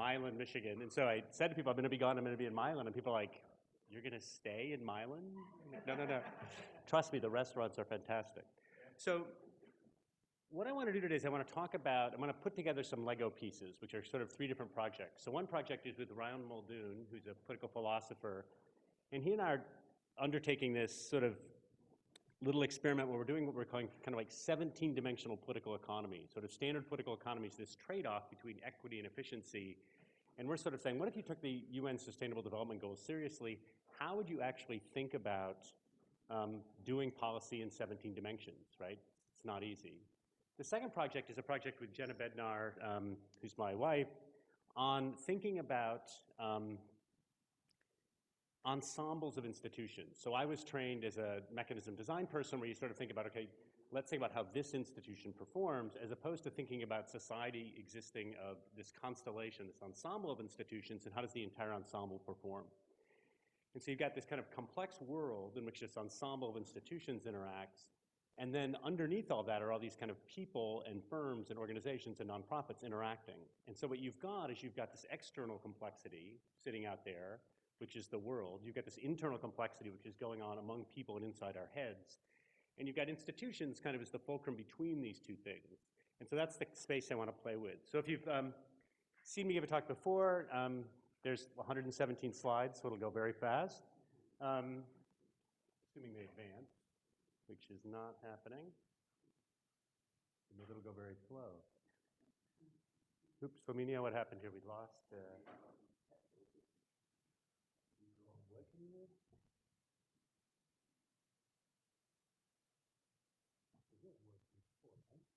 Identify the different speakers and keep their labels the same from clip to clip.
Speaker 1: Milan, Michigan. And so I said to people, I'm going to be gone, I'm going to be in Milan. And people are like, you're going to stay in Milan? No, no, no. Trust me, the restaurants are fantastic. So what I want to do today is I want to put together some Lego pieces, which are sort of three different projects. So one project is with Ryan Muldoon, who's a political philosopher. And he and I are undertaking this sort of little experiment where we're doing what we're calling kind of like 17-dimensional political economy. Sort of standard political economy is this trade-off between equity and efficiency. And we're sort of saying, what if you took the UN Sustainable Development Goals seriously? How would you actually think about doing policy in 17 dimensions, right? It's not easy. The second project is a project with Jenna Bednar, who's my wife, on thinking about ensembles of institutions. So I was trained as a mechanism design person where you sort of think about, okay, let's think about how this institution performs as opposed to thinking about society existing of this constellation, this ensemble of institutions, and how does the entire ensemble perform. And so you've got this kind of complex world in which this ensemble of institutions interacts, and then underneath all that are all these kind of people and firms and organizations and nonprofits interacting. And so what you've got is you've got this external complexity sitting out there, which is the world. You've got this internal complexity, which is going on among people and inside our heads. And you've got institutions kind of as the fulcrum between these two things. And so that's the space I want to play with. So if you've seen me give a talk before, there's 117 slides, so it'll go very fast. Assuming they advance, which is not happening. Maybe it'll go very slow. Oops, Flaminio, what happened here? We lost.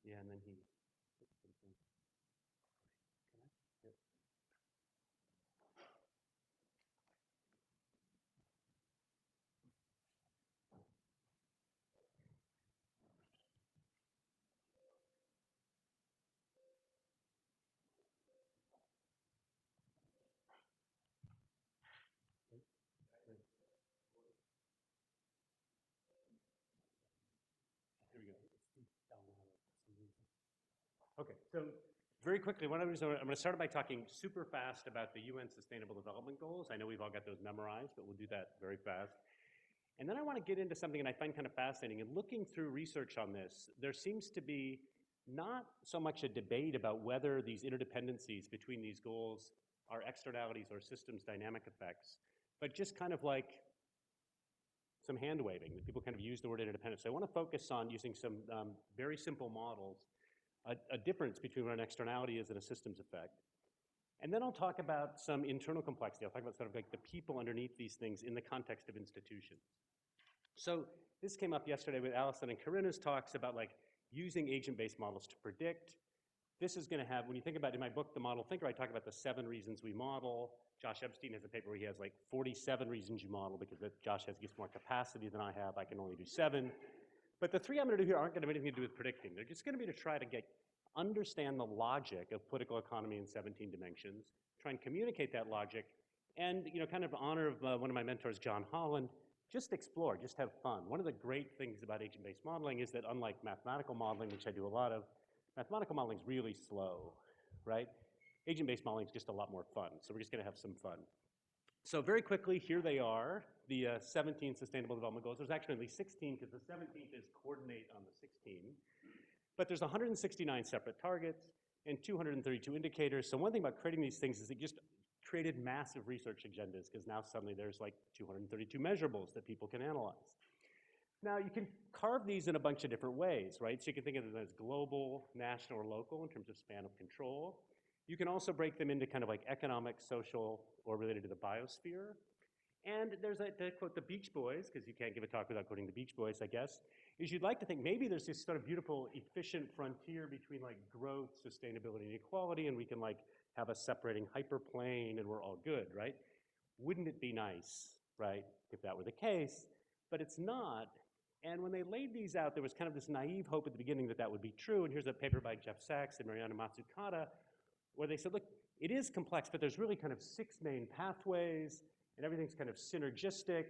Speaker 1: Yeah, and then he hit something. Connect? Yep. Here we go. Okay, so very quickly, I'm going to start by talking super fast about the UN Sustainable Development Goals. I know we've all got those memorized, but we'll do that very fast. And then I want to get into something that I find kind of fascinating. And looking through research on this, there seems to be not so much a debate about whether these interdependencies between these goals are externalities or systems dynamic effects, but just kind of like some hand waving, that people kind of use the word interdependence. So I want to focus on using some very simple models, a difference between what an externality is and a systems effect. And then I'll talk about some internal complexity. I'll talk about sort of like the people underneath these things in the context of institutions. So this came up yesterday with Allison and Corinna's talks about like using agent-based models to predict. This is going to have, when you think about in my book, The Model Thinker, I talk about the 7 reasons we model. Josh Epstein has a paper where he has like 47 reasons you model because Josh gets more capacity than I have. I can only do 7. But the 3 I'm going to do here aren't going to have anything to do with predicting. They're just going to be to try to understand the logic of political economy in 17 dimensions, try and communicate that logic, and kind of honor of one of my mentors, John Holland, just explore, just have fun. One of the great things about agent-based modeling is that unlike mathematical modeling, which I do a lot of, mathematical modeling is really slow, right? Agent-based modeling is just a lot more fun, so we're just going to have some fun. So very quickly, here they are, the 17 Sustainable Development Goals. There's actually only 16 because the 17th is coordinate on the 16. But there's 169 separate targets and 232 indicators. So one thing about creating these things is it just created massive research agendas because now suddenly there's like 232 measurables that people can analyze. Now you can carve these in a bunch of different ways, right? So you can think of them as global, national, or local in terms of span of control. You can also break them into kind of like economic, social, or related to the biosphere. And there's to quote the Beach Boys, because you can't give a talk without quoting the Beach Boys, I guess, is you'd like to think maybe there's this sort of beautiful, efficient frontier between like growth, sustainability, and equality, and we can like have a separating hyperplane and we're all good, right? Wouldn't it be nice, right, if that were the case? But it's not. And when they laid these out, there was kind of this naive hope at the beginning that that would be true. And here's a paper by Jeff Sachs and Mariana Mazzucata, where they said, look, it is complex, but there's really kind of 6 main pathways, and everything's kind of synergistic,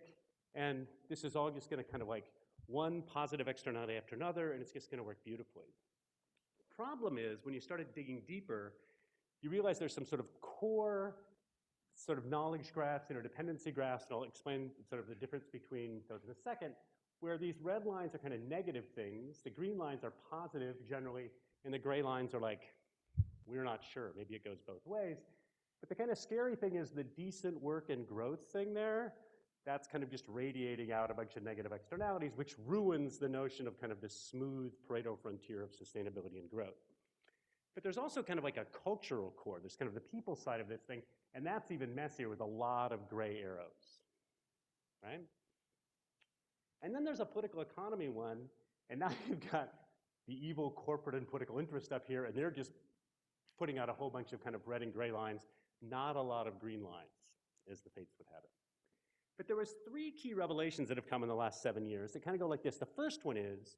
Speaker 1: and this is all just going to kind of like one positive externality after another, and it's just going to work beautifully. The problem is, when you started digging deeper, you realize there's some sort of core sort of knowledge graphs, interdependency graphs, and I'll explain sort of the difference between those in a second, where these red lines are kind of negative things, the green lines are positive generally, and the gray lines are like, we're not sure, maybe it goes both ways. But the kind of scary thing is the decent work and growth thing there, that's kind of just radiating out a bunch of negative externalities, which ruins the notion of kind of this smooth Pareto frontier of sustainability and growth. But there's also kind of like a cultural core. There's kind of the people side of this thing, and that's even messier with a lot of gray arrows, right? And then there's a political economy one, and now you've got the evil corporate and political interest up here, and they're just putting out a whole bunch of kind of red and gray lines, not a lot of green lines, as the fates would have it. But there was 3 key revelations that have come in the last 7 years that kind of go like this. The first one is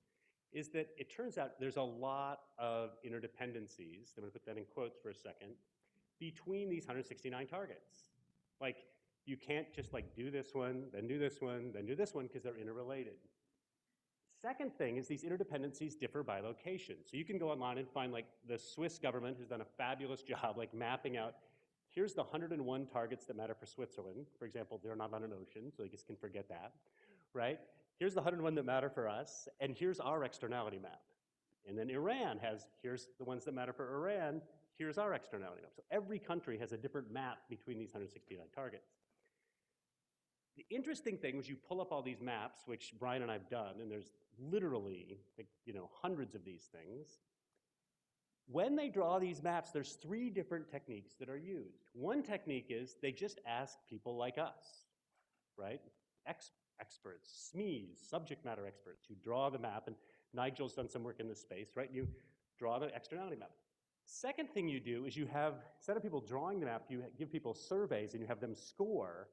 Speaker 1: that it turns out there's a lot of interdependencies, I'm gonna put that in quotes for a second, between these 169 targets. Like, you can't just like do this one, then do this one, then do this one, because they're interrelated. Second thing is these interdependencies differ by location. So you can go online and find like the Swiss government has done a fabulous job like mapping out, here's the 101 targets that matter for Switzerland. For example, they're not on an ocean, so you just can forget that, right? Here's the 101 that matter for us, and here's our externality map. And then Iran has, here's the ones that matter for Iran, here's our externality map. So every country has a different map between these 169 targets. The interesting thing was you pull up all these maps, which Brian and I have done, and there's literally, like, hundreds of these things. When they draw these maps, there's 3 different techniques that are used. One technique is they just ask people like us, right? Experts, SMEs, subject matter experts, who draw the map, and Nigel's done some work in this space, right? You draw the externality map. Second thing you do is you have, instead of people drawing the map, you give people surveys and you have them score.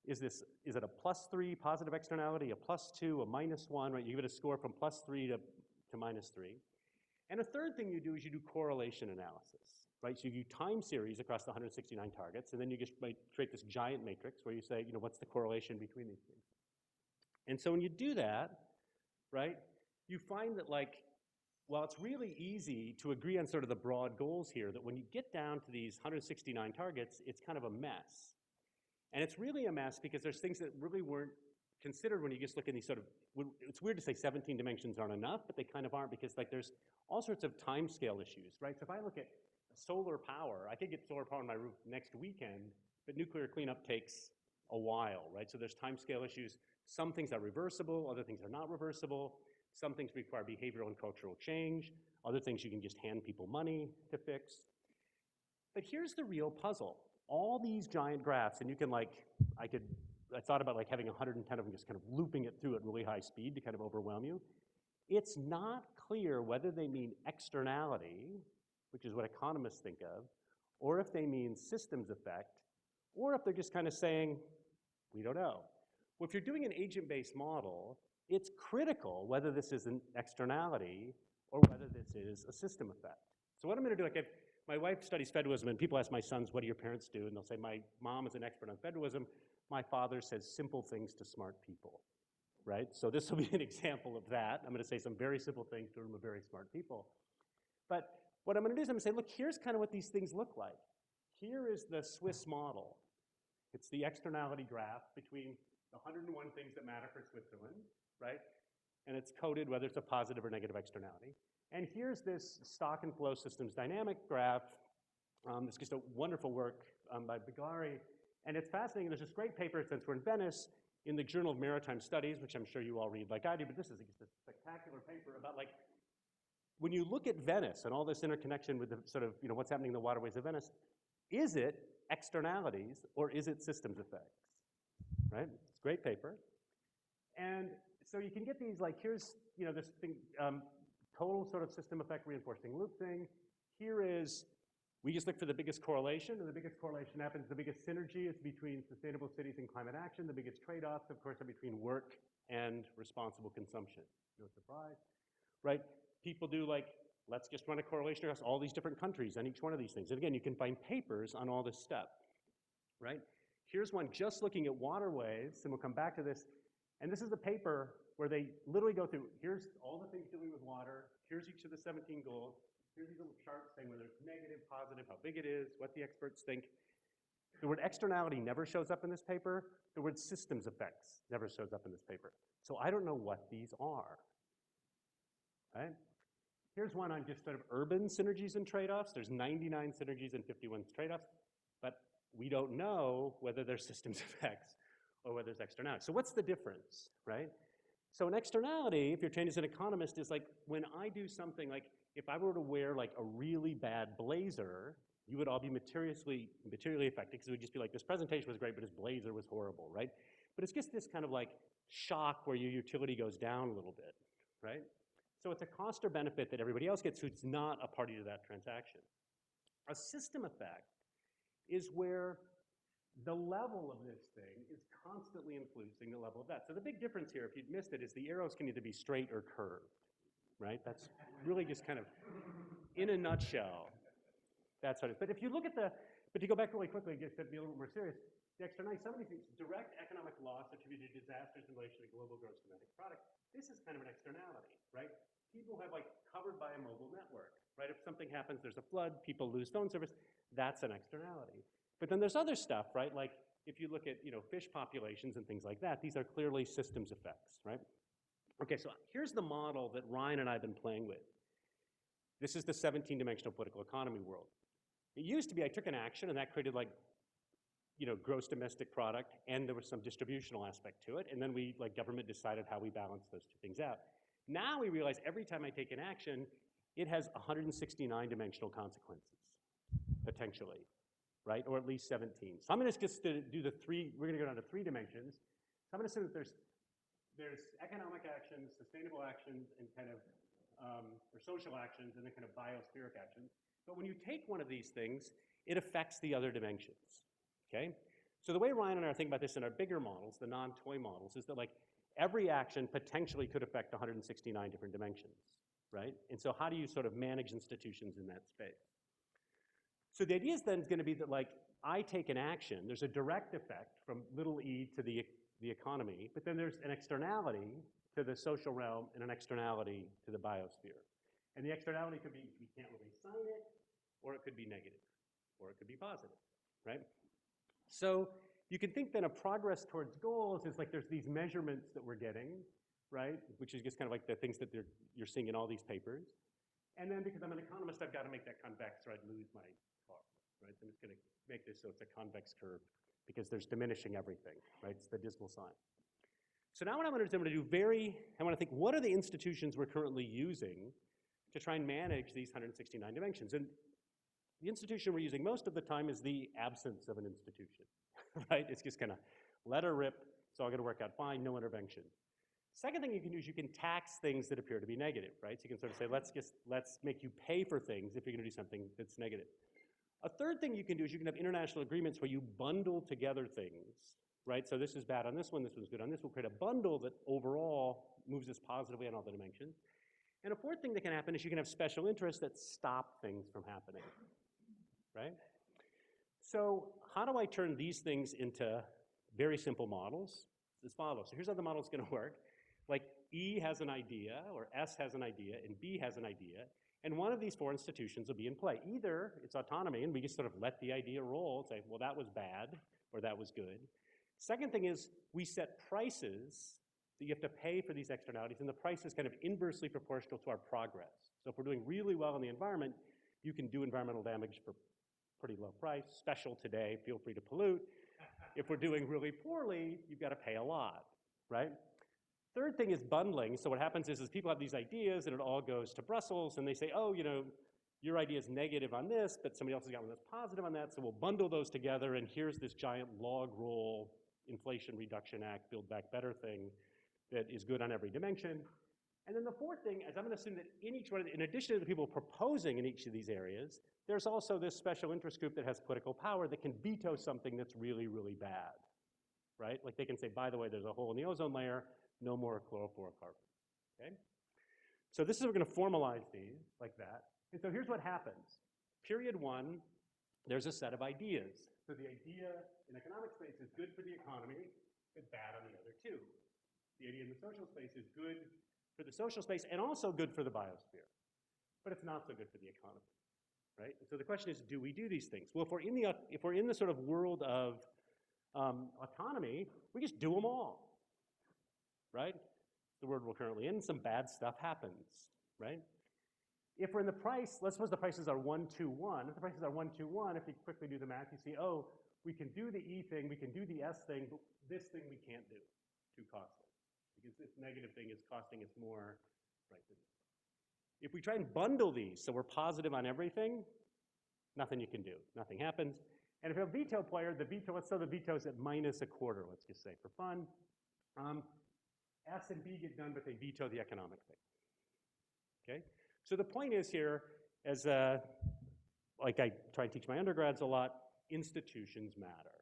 Speaker 1: Is it a +3 positive externality, a +2, a -1, right? You give it a score from +3 to -3. And a third thing you do is you do correlation analysis, right? So you do time series across the 169 targets, and then you just might create this giant matrix where you say, what's the correlation between these things? And so when you do that, right, you find that while it's really easy to agree on sort of the broad goals here, that when you get down to these 169 targets, it's kind of a mess. And it's really a mess because there's things that really weren't considered when you just look at these sort of, it's weird to say 17 dimensions aren't enough, but they kind of aren't, because there's all sorts of time scale issues, right? So if I look at solar power, I could get solar power on my roof next weekend, but nuclear cleanup takes a while, right? So there's time scale issues. Some things are reversible, other things are not reversible. Some things require behavioral and cultural change. Other things you can just hand people money to fix. But here's the real puzzle. All these giant graphs, and you can I thought about having 110 of them, just kind of looping it through at really high speed to kind of overwhelm you. It's not clear whether they mean externality, which is what economists think of, or if they mean systems effect, or if they're just kind of saying, we don't know. Well, if you're doing an agent-based model, it's critical whether this is an externality or whether this is a system effect. So what I'm going to do, my wife studies federalism, and people ask my sons, what do your parents do? And they'll say, my mom is an expert on federalism. My father says simple things to smart people, right? So this will be an example of that. I'm going to say some very simple things to a room of very smart people. But what I'm going to do is I'm going to say, look, here's kind of what these things look like. Here is the Swiss model. It's the externality graph between the 101 things that matter for Switzerland, right? And it's coded whether it's a positive or negative externality. And here's this stock and flow systems dynamic graph. It's just a wonderful work by Bigari. And it's fascinating. There's this great paper, since we're in Venice, in the Journal of Maritime Studies, which I'm sure you all read like I do, but this is just a spectacular paper about when you look at Venice and all this interconnection with the sort of, what's happening in the waterways of Venice, is it externalities or is it systems effects, right? It's a great paper. And so you can get these, here's, this thing, total sort of system effect reinforcing loop thing. Here is, we just look for the biggest correlation, and the biggest correlation happens, the biggest synergy is between sustainable cities and climate action. The biggest trade-offs, of course, are between work and responsible consumption. No surprise, right? People do let's just run a correlation across all these different countries on each one of these things. And again, you can find papers on all this stuff, right? Here's one just looking at waterways, and we'll come back to this. And this is a paper where they literally go through, here's all the things dealing with water, here's each of the 17 goals. Here's these little charts saying whether it's negative, positive, how big it is, what the experts think. The word externality never shows up in this paper. The word systems effects never shows up in this paper. So I don't know what these are, right? Here's one on just sort of urban synergies and trade-offs. There's 99 synergies and 51 trade-offs, but we don't know whether there's systems effects or whether there's externality. So what's the difference, right? So an externality, if you're trained as an economist, is like when I do something like, if I were to wear like a really bad blazer, you would all be materially affected because it would just be like, this presentation was great, but his blazer was horrible, right? But it's just this kind of like shock where your utility goes down a little bit, right? So it's a cost or benefit that everybody else gets who's not a party to that transaction. A system effect is where the level of this thing is constantly influencing the level of that. So the big difference here, if you'd missed it, is the arrows can either be straight or curved, right? That's really just kind of, in a nutshell, that's what it is. But if you look at but to go back really quickly, just to be a little more serious, the externality, some of these things, direct economic loss attributed to disasters in relation to global gross domestic product, this is kind of an externality, right? People have like covered by a mobile network, right? If something happens, there's a flood, people lose phone service, that's an externality. But then there's other stuff, right? Like if you look at, fish populations and things like that, these are clearly systems effects, right? Okay, so here's the model that Ryan and I have been playing with. This is the 17-dimensional political economy world. It used to be I took an action and that created like, gross domestic product, and there was some distributional aspect to it, and then government decided how we balance those two things out. Now we realize every time I take an action, it has 169 dimensional consequences, potentially, right? Or at least 17. So I'm going to just do we're going to go down to 3 dimensions. So I'm going to assume that there's economic actions, sustainable actions, and kind of, or social actions, and then kind of biospheric actions. But when you take one of these things, it affects the other dimensions, okay? So the way Ryan and I are thinking about this in our bigger models, the non-toy models, is that like every action potentially could affect 169 different dimensions, right? And so how do you sort of manage institutions in that space? So the idea is then going to be that like I take an action, there's a direct effect from little e to the economy, but then there's an externality to the social realm and an externality to the biosphere. And the externality could be we can't really sign it, or it could be negative, or it could be positive, right? So you can think then of progress towards goals is like there's these measurements that we're getting, right? Which is just kind of like the things that you're seeing in all these papers. And then because I'm an economist, I've got to make that convex or I'd lose my car, right? So I'm just going to make this so it's a convex curve because there's diminishing everything, right? It's the dismal sign. So now what I'm going to do, I want to think, what are the institutions we're currently using to try and manage these 169 dimensions? And the institution we're using most of the time is the absence of an institution, right? It's just kind of let her rip, it's all going to work out fine, no intervention. Second thing you can do is you can tax things that appear to be negative, right? So you can sort of say, let's make you pay for things if you're going to do something that's negative. A third thing you can do is you can have international agreements where you bundle together things, right? So this is bad on this one, this one's good on this. We'll create a bundle that overall moves us positively on all the dimensions. And a fourth thing that can happen is you can have special interests that stop things from happening, right? So how do I turn these things into very simple models? As follows. So here's how the model's going to work. Like E has an idea, or S has an idea, and B has an idea, and one of these 4 institutions will be in play. Either it's autonomy, and we just sort of let the idea roll and say, well, that was bad, or that was good. Second thing is we set prices that you have to pay for these externalities, and the price is kind of inversely proportional to our progress. So if we're doing really well in the environment, you can do environmental damage for pretty low price. Special today, feel free to pollute. If we're doing really poorly, you've got to pay a lot, right? Third thing is bundling. So what happens is people have these ideas and it all goes to Brussels and they say, oh, your idea is negative on this, but somebody else has got one that's positive on that, so we'll bundle those together and here's this giant log roll Inflation Reduction Act, Build Back Better thing that is good on every dimension. And then the fourth thing is I'm going to assume that in each one, in addition to the people proposing in each of these areas, there's also this special interest group that has political power that can veto something that's really, really bad, right? Like they can say, by the way, there's a hole in the ozone layer, no more chlorofluorocarbons, okay? So this is, we're going to formalize these like that. And so here's what happens. Period 1, there's a set of ideas. So the idea in economic space is good for the economy, but bad on the other 2. The idea in the social space is good for the social space and also good for the biosphere. but it's not so good for the economy, right? So the question is, do we do these things? Well, if we're in the sort of world of autonomy, we just do them all, right? The world we're currently in, some bad stuff happens, right? If we're in the price, let's suppose the prices are 1, 2, 1. If the prices are 1, 2, 1, if you quickly do the math, you see, oh, we can do the E thing, we can do the S thing, but this thing we can't do, too costly. Because this negative thing is costing us more, right? If we try and bundle these so we're positive on everything, nothing you can do, nothing happens. And if you have a veto player, the veto, let's say the veto's at -1/4, let's just say for fun. S and B get done, but they veto the economic thing, okay? So the point is here, as like I try to teach my undergrads a lot, institutions matter,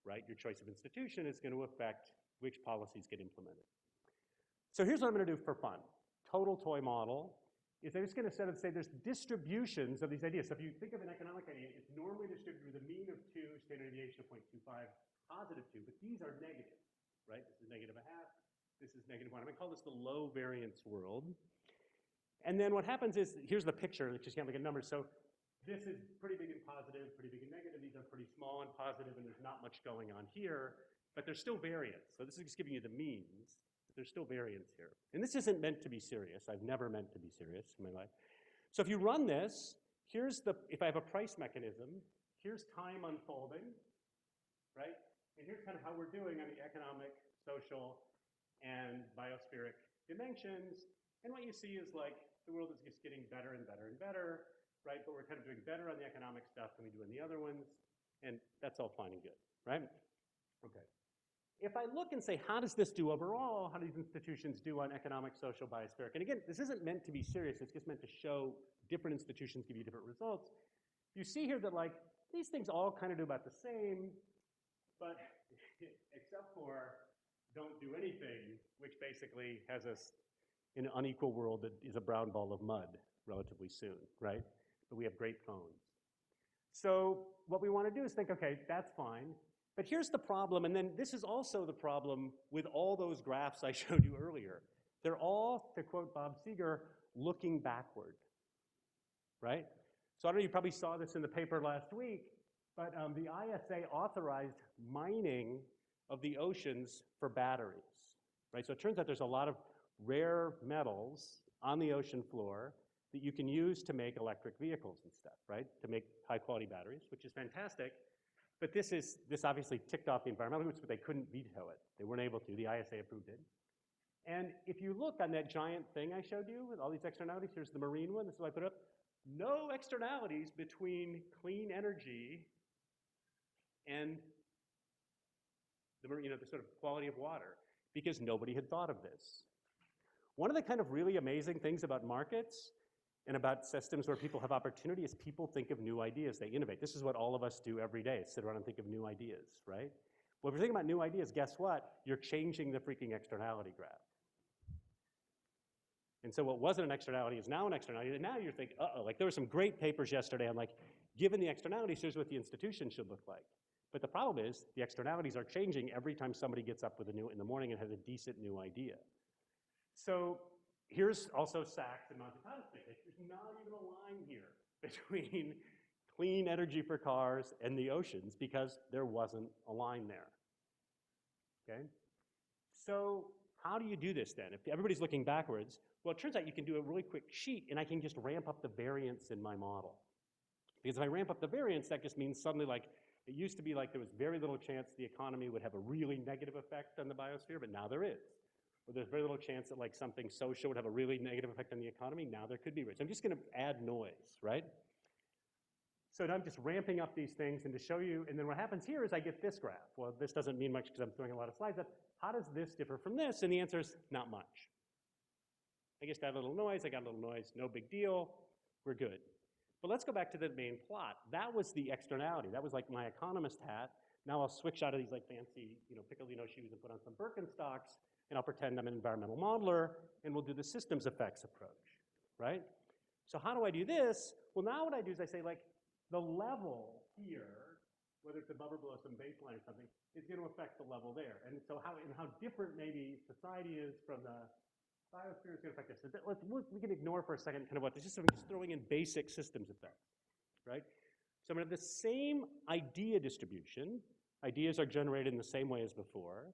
Speaker 1: right? Your choice of institution is going to affect which policies get implemented. So here's what I'm going to do for fun. Total toy model is I'm just going to say there's distributions of these ideas. So if you think of an economic idea, it's normally distributed with a mean of 2, standard deviation of 0.25, positive 2, but these are negative, right? This is -0.5, this is -1. I'm going to call this the low variance world. And then what happens is, here's the picture, that just can't look at numbers. So this is pretty big and positive, pretty big and negative. These are pretty small and positive, and there's not much going on here, but there's still variance. So this is just giving you the means. There's still variance here. And this isn't meant to be serious. I've never meant to be serious in my life. So if you run this, if I have a price mechanism, here's time unfolding, right? And here's kind of how we're doing on the economic, social, and biospheric dimensions. And what you see is like the world is just getting better and better and better, right? But we're kind of doing better on the economic stuff than we do on the other ones. And that's all fine and good, right? Okay. If I look and say, how does this do overall? How do these institutions do on economic, social, biospheric? And again, this isn't meant to be serious. It's just meant to show different institutions give you different results. You see here that like these things all kind of do about the same, but except for don't do anything, which basically has us in an unequal world that is a brown ball of mud relatively soon, right? But we have great phones. So what we want to do is think, okay, that's fine. But here's the problem, and then this is also the problem with all those graphs I showed you earlier. They're all, to quote Bob Seeger, looking backward, right? So I don't know, you probably saw this in the paper last week, but the ISA authorized mining of the oceans for batteries, right? So it turns out there's a lot of rare metals on the ocean floor that you can use to make electric vehicles and stuff, right? To make high-quality batteries, which is fantastic. But this obviously ticked off the environmental groups, but they couldn't veto it. They weren't able to. The ISA approved it. And if you look on that giant thing I showed you with all these externalities, here's the marine one. This is what I put up. No externalities between clean energy and the sort of quality of water, because nobody had thought of this. One of the kind of really amazing things about markets and about systems where people have opportunity is people think of new ideas, they innovate. This is what all of us do every day, sit around and think of new ideas, right? Well, if you're thinking about new ideas, guess what? You're changing the freaking externality graph. And so what wasn't an externality is now an externality, and now you're thinking, uh-oh, like there were some great papers yesterday on like, given the externalities, here's what the institution should look like. But the problem is the externalities are changing every time somebody gets up in the morning and has a decent new idea. So here's also Sachs and Montecano's statistics. There's not even a line here between clean energy for cars and the oceans because there wasn't a line there, okay? So how do you do this then? If everybody's looking backwards, well, it turns out you can do a really quick sheet and I can just ramp up the variance in my model. Because if I ramp up the variance, that just means suddenly like, it used to be like there was very little chance the economy would have a really negative effect on the biosphere, but now there is. Or there's very little chance that like something social would have a really negative effect on the economy. Now there could be. So I'm just going to add noise, right? So now I'm just ramping up these things and to show you, and then what happens here is I get this graph. Well, this doesn't mean much because I'm throwing a lot of slides up. How does this differ from this? And the answer is not much. I just add a little noise. I got a little noise. No big deal. We're good. But let's go back to the main plot. That was the externality. That was like my economist hat. Now I'll switch out of these like fancy, Piccolino shoes and put on some Birkenstocks, and I'll pretend I'm an environmental modeler, and we'll do the systems effects approach, right? So how do I do this? Well, now what I do is I say, like, the level here, whether it's above or below some baseline or something, is going to affect the level there. And so how different maybe society is from the biosphere is going to affect this. So we can ignore for a second kind of what, just throwing in basic systems effects, right? So I'm going to have the same idea distribution. Ideas are generated in the same way as before,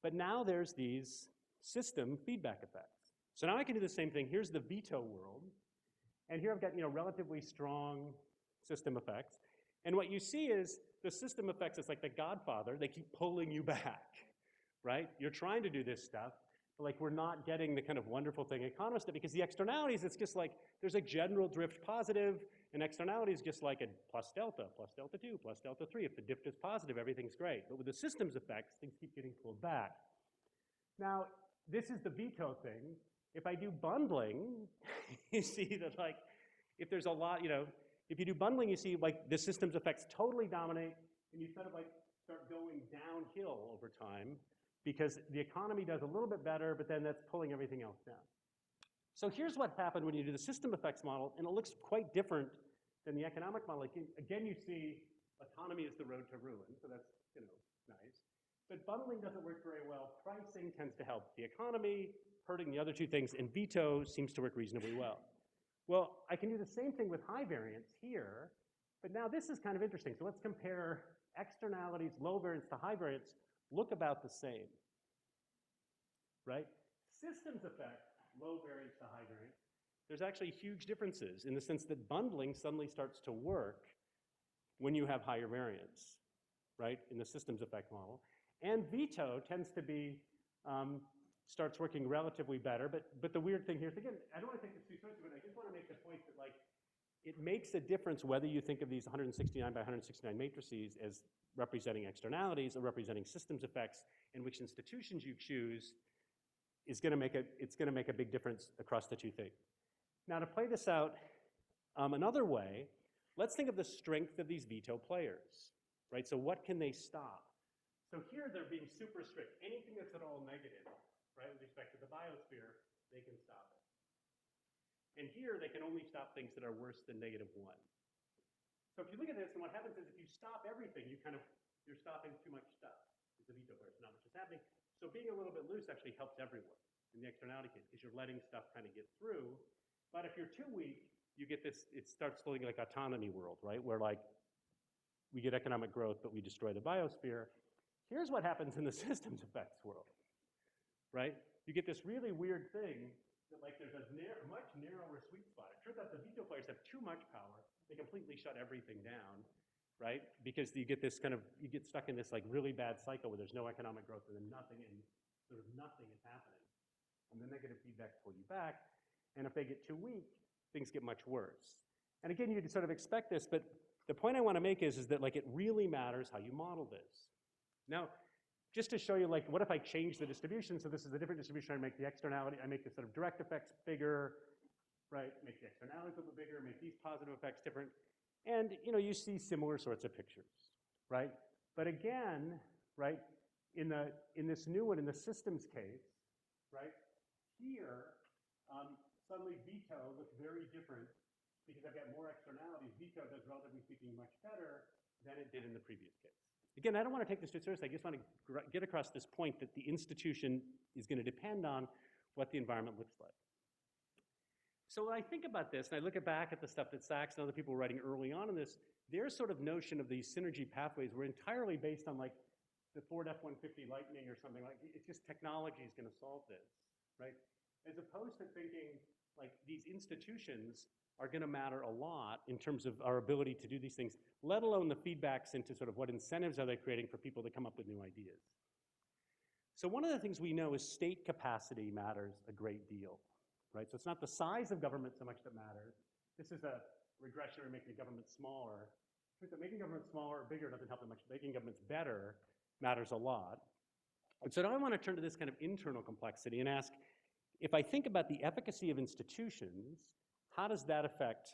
Speaker 1: but now there's these system feedback effects. So now I can do the same thing. Here's the veto world, and here I've got relatively strong system effects. And what you see is the system effects, it's like the Godfather, they keep pulling you back, right? You're trying to do this stuff, but like we're not getting the kind of wonderful thing economists did, because the externalities, it's just like there's a general drift positive, and externality is just like a plus delta 2, plus delta 3. If the drift is positive, everything's great. But with the systems effects, things keep getting pulled back. Now, this is the veto thing. If I do bundling, you see that like, if there's a lot, if you do bundling, you see like the systems effects totally dominate, and you sort of like start going downhill over time because the economy does a little bit better, but then that's pulling everything else down. So here's what happened when you do the system effects model, and it looks quite different than the economic model. Again, you see autonomy is the road to ruin, so that's nice. But bundling doesn't work very well. Pricing tends to help the economy, hurting the other two things, and veto seems to work reasonably well. Well, I can do the same thing with high variance here, but now this is kind of interesting. So let's compare externalities, low variance to high variance, look about the same, right? Systems effect, low variance to high variance, there's actually huge differences in the sense that bundling suddenly starts to work when you have higher variance, right, in the systems effect model. And veto tends to be, starts working relatively better, but the weird thing here is, again, I don't want to take this too seriously, but I just want to make the point that like, it makes a difference whether you think of these 169 by 169 matrices as representing externalities or representing systems effects, and which institutions you choose is going to make a big difference across the two things. Now to play this out another way, let's think of the strength of these veto players, right? So what can they stop? So here they're being super strict. Anything that's at all negative, right, with respect to the biosphere, they can stop it. And here they can only stop things that are worse than -1. So if you look at this, and what happens is if you stop everything, you're stopping too much stuff. It's a veto player, so not much is happening. So being a little bit loose actually helps everyone in the externality case, because you're letting stuff kind of get through. But if you're too weak, you get this, it starts feeling like autonomy world, right? Where like, we get economic growth, but we destroy the biosphere. Here's what happens in the systems effects world, right? You get this really weird thing that like there's a much narrower sweet spot. It turns out the veto players have too much power. They completely shut everything down, right? Because you get this kind of, you get stuck in this like really bad cycle where there's no economic growth and then nothing, and sort of nothing is happening. And the negative feedback pull you back. And if they get too weak, things get much worse. And again, you'd sort of expect this, but the point I want to make is that like it really matters how you model this. Now, just to show you, like, what if I change the distribution? So this is a different distribution. I make the externality, I make the sort of direct effects bigger, right? Make the externalities a little bit bigger, make these positive effects different. And, you see similar sorts of pictures, right? But again, right, in this new one, in the systems case, right, here, suddenly veto looks very different because I've got more externalities. Veto does, relatively speaking, much better than it did in the previous case. Again, I don't want to take this too seriously. I just want to get across this point that the institution is going to depend on what the environment looks like. So when I think about this, and I look back at the stuff that Sachs and other people were writing early on in this, their sort of notion of these synergy pathways were entirely based on like the Ford F-150 Lightning or something like, it's just technology is going to solve this, right? As opposed to thinking like these institutions are going to matter a lot in terms of our ability to do these things, let alone the feedbacks into sort of what incentives are they creating for people to come up with new ideas. So one of the things we know is state capacity matters a great deal, right? So it's not the size of government so much that matters. This is a regression where making government smaller. Making government smaller or bigger doesn't help them much. Making governments better matters a lot. And so now I want to turn to this kind of internal complexity and ask, if I think about the efficacy of institutions, how does that affect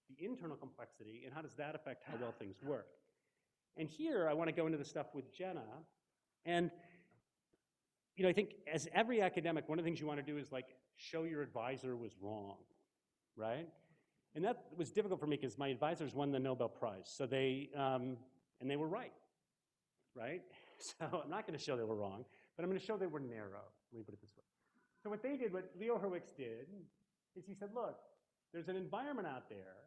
Speaker 1: the internal complexity, and how does that affect how well things work? And here I want to go into the stuff with Jenna. And I think as every academic, one of the things you want to do is like show your advisor was wrong, right? And that was difficult for me because my advisors won the Nobel Prize. So they, and they were right? So I'm not going to show they were wrong, but I'm going to show they were narrow. Let me put it this way. So what they did, what Leo Hurwitz did, is he said, look, there's an environment out there,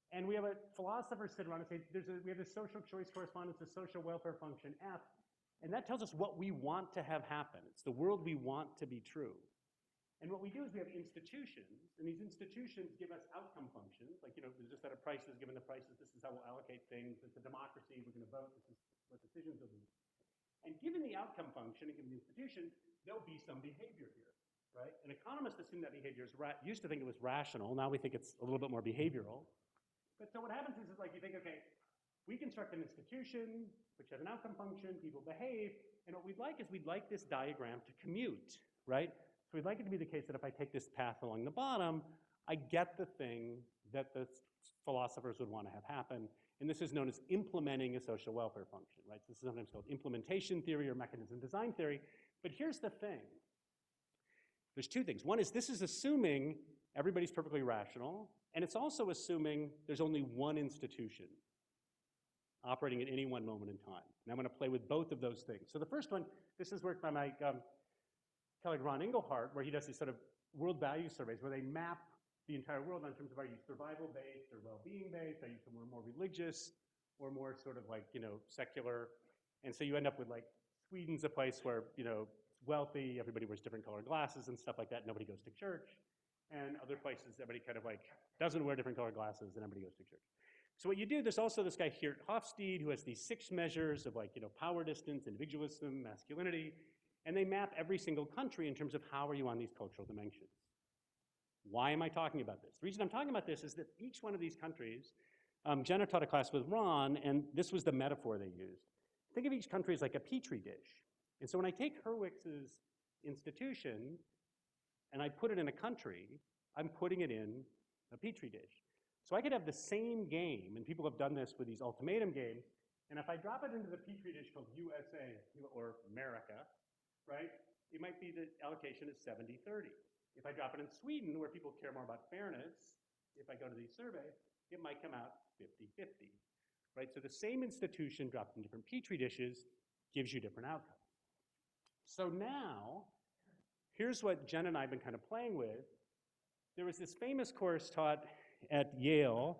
Speaker 1: and we have a philosopher sit around and say, we have this social choice correspondence, a social welfare function, F, and that tells us what we want to have happen. It's the world we want to be true. And what we do is we have institutions, and these institutions give us outcome functions, like, there's just set of prices, given the prices, this is how we'll allocate things. It's a democracy, we're going to vote, this is what decisions will be. And given the outcome function and given the institution, there'll be some behavior here, right? And economists assume that behavior is, used to think it was rational, now we think it's a little bit more behavioral. But so what happens is like you think, okay, we construct an institution which has an outcome function, people behave, and what we'd like is we'd like this diagram to commute, right? So we'd like it to be the case that if I take this path along the bottom, I get the thing that the philosophers would want to have happen. And this is known as implementing a social welfare function, right? So this is sometimes called implementation theory or mechanism design theory. But here's the thing. There's two things. One is this is assuming everybody's perfectly rational, and it's also assuming there's only one institution operating at any one moment in time. And I'm going to play with both of those things. So the first one, this is work by my colleague Ron Engelhardt, where he does these sort of world value surveys where they map the entire world in terms of are you survival-based or well-being-based, are you somewhere more religious or more sort of like, secular. And so you end up with like, Sweden's a place where, it's wealthy, everybody wears different colored glasses and stuff like that, nobody goes to church. And other places, everybody kind of like doesn't wear different colored glasses and everybody goes to church. So what you do, there's also this guy Geert Hofstede who has these 6 measures of like, power distance, individualism, masculinity, and they map every single country in terms of how are you on these cultural dimensions. Why am I talking about this? The reason I'm talking about this is that each one of these countries, Jenna taught a class with Ron, and this was the metaphor they used. Think of each country as like a petri dish. And so when I take Hurwitz's institution and I put it in a country, I'm putting it in a petri dish. So I could have the same game, and people have done this with these ultimatum games, and if I drop it into the petri dish called USA or America, right, it might be the allocation is 70-30. If I drop it in Sweden, where people care more about fairness, if I go to these surveys, it might come out 50-50, right? So the same institution dropped in different petri dishes gives you different outcomes. So now, here's what Jen and I have been kind of playing with. There was this famous course taught at Yale,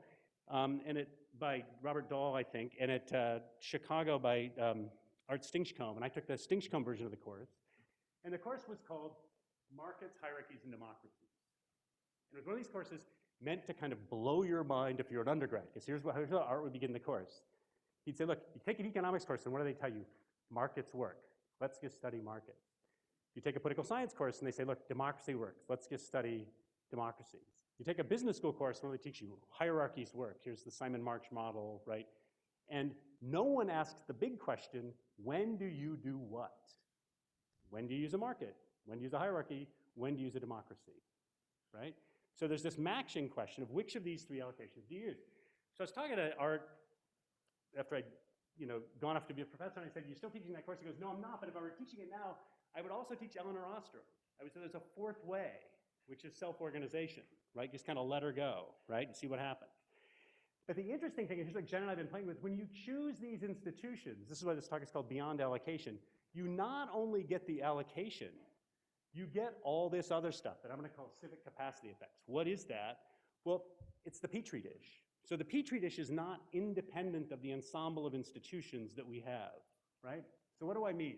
Speaker 1: by Robert Dahl, I think, and at Chicago by Art Stinchcomb, and I took the Stinchcomb version of the course. And the course was called Markets, Hierarchies, and Democracies. And it was one of these courses meant to kind of blow your mind if you're an undergrad, because here's how Art would begin the course. He'd say, look, you take an economics course, and what do they tell you? Markets work. Let's just study markets. You take a political science course, and they say, look, democracy works. Let's just study democracies. You take a business school course, and they teach you hierarchies work. Here's the Simon March model, right? And no one asks the big question, when do you do what? When do you use a market? When do you use a hierarchy? When do you use a democracy, right? So there's this matching question of which of these 3 allocations do you use? So I was talking to Art after I'd gone off to be a professor, and I said, you're still teaching that course? He goes, no, I'm not, but if I were teaching it now, I would also teach Eleanor Ostrom. I would say there's a 4th way, which is self-organization, right? Just kind of let her go, right, and see what happens. But the interesting thing is, just like Jen and I have been playing with, when you choose these institutions, this is why this talk is called Beyond Allocation, you not only get the allocation, you get all this other stuff that I'm going to call civic capacity effects. What is that? Well, it's the petri dish. So the petri dish is not independent of the ensemble of institutions that we have, right? So what do I mean?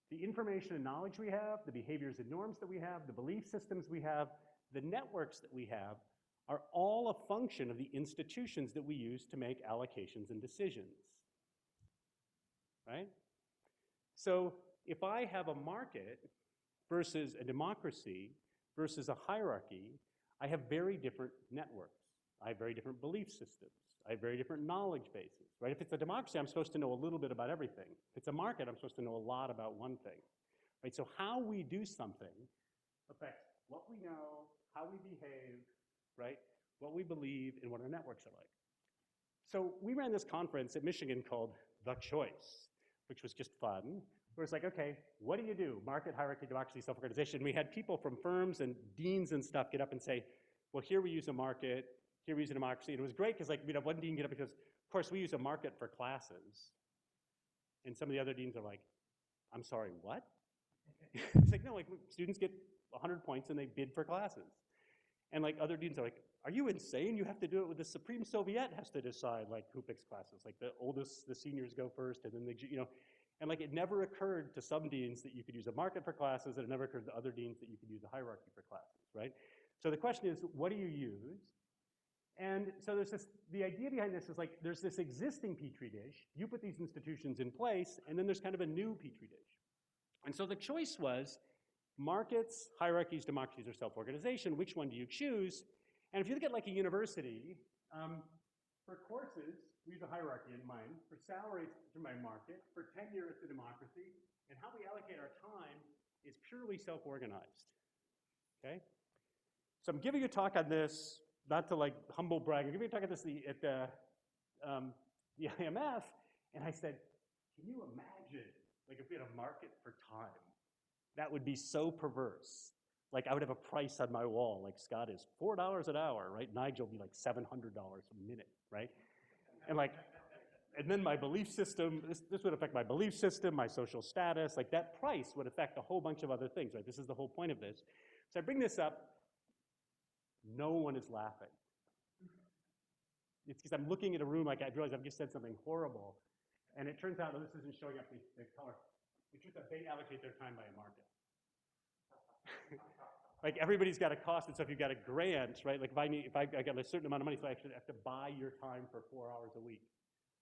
Speaker 1: The information and knowledge we have, the behaviors and norms that we have, the belief systems we have, the networks that we have are all a function of the institutions that we use to make allocations and decisions, right? So if I have a market versus a democracy versus a hierarchy, I have very different networks. I have very different belief systems. I have very different knowledge bases, right? If it's a democracy, I'm supposed to know a little bit about everything. If it's a market, I'm supposed to know a lot about one thing, right? So how we do something affects what we know, how we behave, right? What we believe, and what our networks are like. So we ran this conference at Michigan called The Choice, which was just fun. Where it's like, okay, what do you do? Market, hierarchy, democracy, self-organization. We had people from firms and deans and stuff get up and say, well, here we use a market, here we use a democracy. And it was great because like, one dean get up and goes, of course, we use a market for classes. And some of the other deans are like, I'm sorry, what? It's like, no, like students get 100 points and they bid for classes. And like other deans are like, are you insane? You have to do it with the Supreme Soviet has to decide like who picks classes. Like the seniors go first and then and like it never occurred to some deans that you could use a market for classes, and it never occurred to other deans that you could use a hierarchy for classes, right? So the question is, what do you use? And so the idea behind this is like, there's this existing Petri dish, you put these institutions in place, and then there's kind of a new Petri dish. And so the choice was markets, hierarchies, democracies, or self-organization. Which one do you choose? And if you look at like a university, for courses, we use a hierarchy in mind. For salaries, to my market. For tenure, it's a democracy. And how we allocate our time is purely self-organized, okay? So I'm giving a talk on this, not to like humble brag, I'm giving a talk on this at the IMF, and I said, can you imagine, like if we had a market for time? That would be so perverse. Like I would have a price on my wall, like Scott is $4 an hour, right? Nigel would be like $700 a minute, right? And like, and then my belief system, this would affect my belief system, my social status, like that price would affect a whole bunch of other things, right? This is the whole point of this. So I bring this up, no one is laughing. It's because I'm looking at a room like I realize I've just said something horrible, and it turns out that this isn't showing up the color. It turns out they allocate their time by a market. Like everybody's got a cost, and so if you've got a grant, right? Like if I got a certain amount of money, so I actually have to buy your time for 4 hours a week.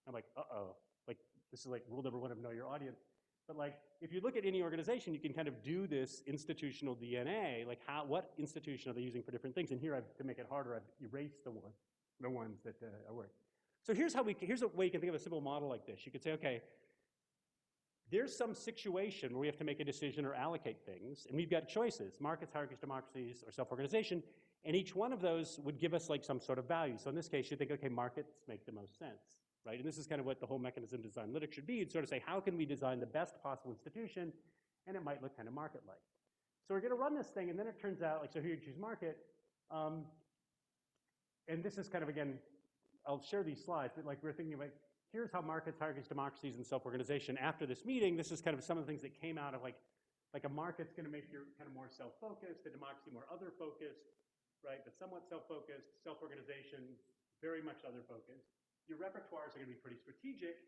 Speaker 1: I'm like, uh-oh. Like this is like rule number one of know your audience. But like if you look at any organization, you can kind of do this institutional DNA, like what institution are they using for different things? And here, to make it harder, I've erased the ones that work. So here's a way you can think of a simple model like this. You could say, okay, there's some situation where we have to make a decision or allocate things, and we've got choices, markets, hierarchies, democracies, or self-organization, and each one of those would give us like some sort of value. So in this case, you think, okay, markets make the most sense, right? And this is kind of what the whole mechanism design literature should be. You'd sort of say, how can we design the best possible institution? And it might look kind of market-like. So we're gonna run this thing, and then it turns out, like, so here you choose market, and this is kind of, again, I'll share these slides, but like we're thinking about, here's how markets, hierarchies, democracies, and self-organization, after this meeting, this is kind of some of the things that came out of like a market's gonna make you kind of more self-focused, a democracy more other-focused, right, but somewhat self-focused, self-organization, very much other-focused. Your repertoires are gonna be pretty strategic,